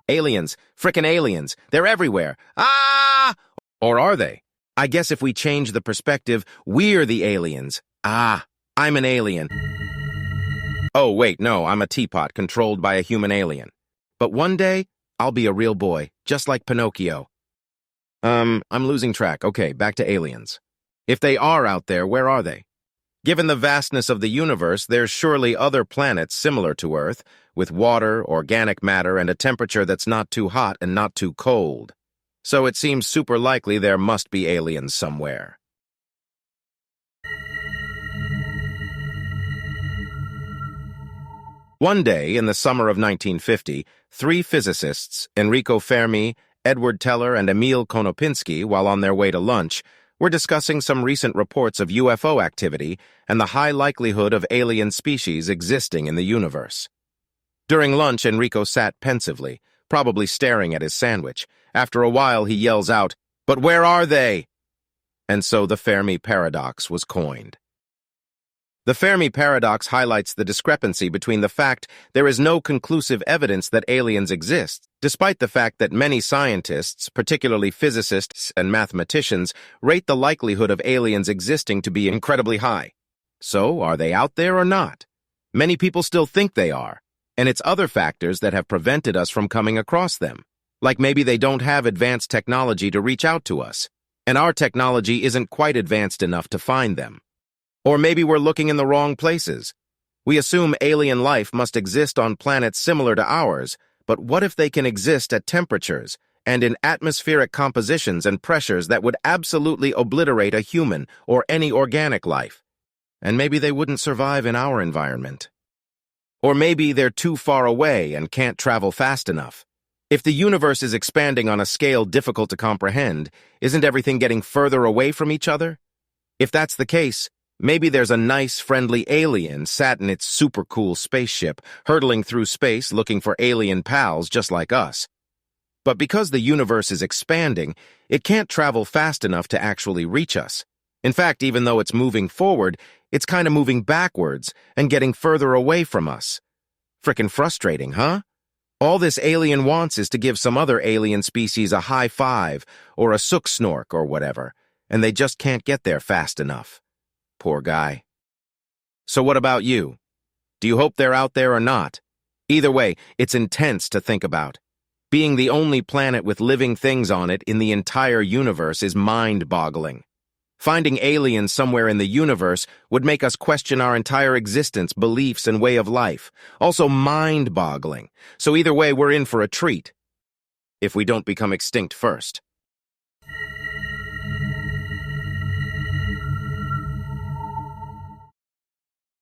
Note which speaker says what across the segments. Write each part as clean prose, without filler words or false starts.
Speaker 1: Aliens. Frickin' aliens. They're everywhere. Ah! Or are they? I guess if we change the perspective, we're the aliens. Ah, I'm an alien. Oh, wait, no, I'm a teapot controlled by a human alien. But one day, I'll be a real boy, just like Pinocchio. I'm losing track. Okay, back to aliens. If they are out there, where are they? Given the vastness of the universe, there's surely other planets similar to Earth, with water, organic matter, and a temperature that's not too hot and not too cold. So it seems super likely there must be aliens somewhere. One day, in the summer of 1950, three physicists, Enrico Fermi, Edward Teller, and Emil Konopinski, while on their way to lunch, were discussing some recent reports of UFO activity and the high likelihood of alien species existing in the universe. During lunch, Enrico sat pensively, probably staring at his sandwich. After a while, he yells out, "But where are they?" And so the Fermi paradox was coined. The Fermi paradox highlights the discrepancy between the fact there is no conclusive evidence that aliens exist, despite the fact that many scientists, particularly physicists and mathematicians, rate the likelihood of aliens existing to be incredibly high. So, are they out there or not? Many people still think they are, and it's other factors that have prevented us from coming across them. Like maybe they don't have advanced technology to reach out to us, and our technology isn't quite advanced enough to find them. Or maybe we're looking in the wrong places. We assume alien life must exist on planets similar to ours, but what if they can exist at temperatures and in atmospheric compositions and pressures that would absolutely obliterate a human or any organic life? And maybe they wouldn't survive in our environment. Or maybe they're too far away and can't travel fast enough. If the universe is expanding on a scale difficult to comprehend, isn't everything getting further away from each other? If that's the case, maybe there's a nice, friendly alien sat in its super cool spaceship, hurtling through space looking for alien pals just like us. But because the universe is expanding, it can't travel fast enough to actually reach us. In fact, even though it's moving forward, it's kind of moving backwards and getting further away from us. Frickin' frustrating, huh? All this alien wants is to give some other alien species a high five or a sook snork or whatever, and they just can't get there fast enough. Poor guy. So what about you? Do you hope they're out there or not? Either way, it's intense to think about. Being the only planet with living things on it in the entire universe is mind-boggling. Finding aliens somewhere in the universe would make us question our entire existence, beliefs, and way of life. Also mind-boggling. So either way, we're in for a treat. If we don't become extinct first.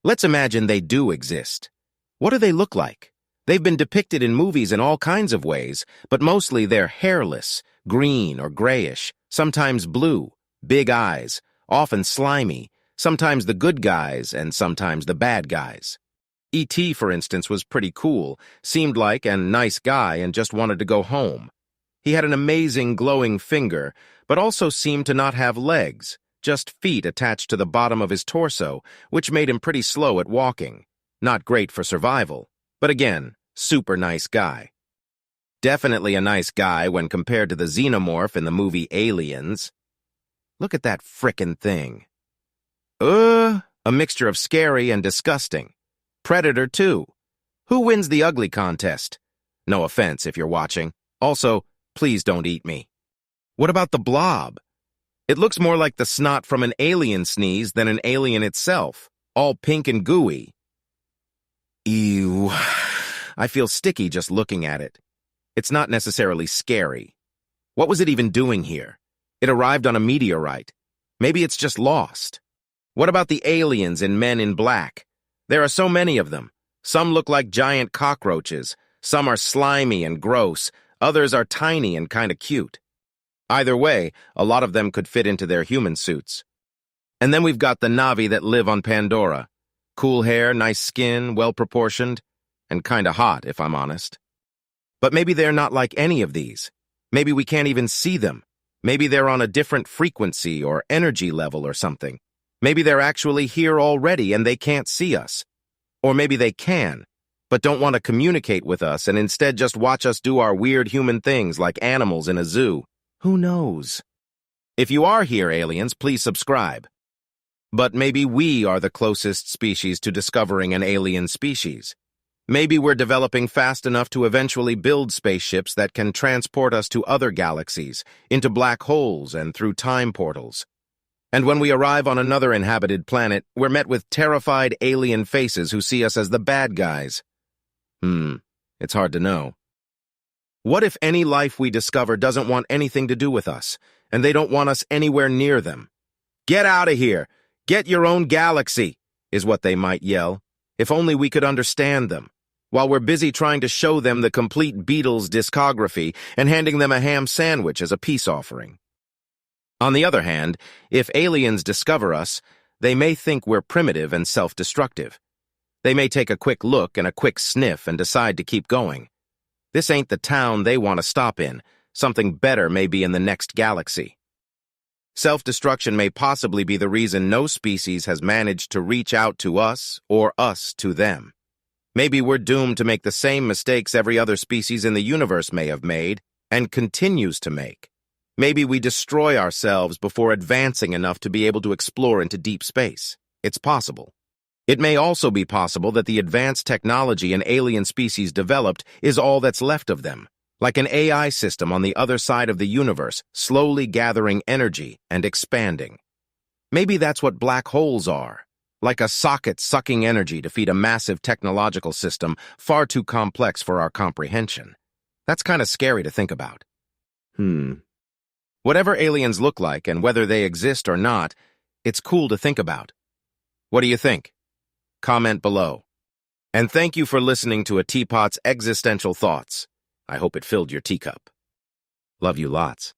Speaker 1: Let's imagine they do exist. What do they look like? They've been depicted in movies in all kinds of ways, but mostly they're hairless, green or grayish, sometimes blue, big eyes, often slimy, sometimes the good guys and sometimes the bad guys. E.T., for instance, was pretty cool, seemed like a nice guy and just wanted to go home. He had an amazing glowing finger, but also seemed to not have legs, just feet attached to the bottom of his torso, which made him pretty slow at walking. Not great for survival, but again, super nice guy. Definitely a nice guy when compared to the xenomorph in the movie Aliens. Look at that frickin' thing. A mixture of scary and disgusting. Predator, too. Who wins the ugly contest? No offense if you're watching. Also, please don't eat me. What about the blob? It looks more like the snot from an alien sneeze than an alien itself, all pink and gooey. Ew. I feel sticky just looking at it. It's not necessarily scary. What was it even doing here? It arrived on a meteorite. Maybe it's just lost. What about the aliens in Men in Black? There are so many of them. Some look like giant cockroaches. Some are slimy and gross. Others are tiny and kind of cute. Either way, a lot of them could fit into their human suits. And then we've got the Na'vi that live on Pandora. Cool hair, nice skin, well-proportioned, and kinda hot, if I'm honest. But maybe they're not like any of these. Maybe we can't even see them. Maybe they're on a different frequency or energy level or something. Maybe they're actually here already and they can't see us. Or maybe they can. but don't want to communicate with us and instead just watch us do our weird human things like animals in a zoo. Who knows? If you are here, aliens, please subscribe. But maybe we are the closest species to discovering an alien species. Maybe we're developing fast enough to eventually build spaceships that can transport us to other galaxies, into black holes and through time portals. And when we arrive on another inhabited planet, we're met with terrified alien faces who see us as the bad guys. It's hard to know. What if any life we discover doesn't want anything to do with us, and they don't want us anywhere near them? Get out of here! Get your own galaxy, is what they might yell. If only we could understand them, while we're busy trying to show them the complete Beatles discography and handing them a ham sandwich as a peace offering. On the other hand, if aliens discover us, they may think we're primitive and self-destructive. They may take a quick look and a quick sniff and decide to keep going. This ain't the town they want to stop in. Something better may be in the next galaxy. Self-destruction may possibly be the reason no species has managed to reach out to us or us to them. Maybe we're doomed to make the same mistakes every other species in the universe may have made and continues to make. Maybe we destroy ourselves before advancing enough to be able to explore into deep space. It's possible. It may also be possible that the advanced technology an alien species developed is all that's left of them, like an AI system on the other side of the universe, slowly gathering energy and expanding. Maybe that's what black holes are, like a socket sucking energy to feed a massive technological system far too complex for our comprehension. That's kind of scary to think about. Whatever aliens look like and whether they exist or not, it's cool to think about. What do you think? Comment below. And thank you for listening to a Teapot's Existential Thoughts. I hope it filled your teacup. Love you lots.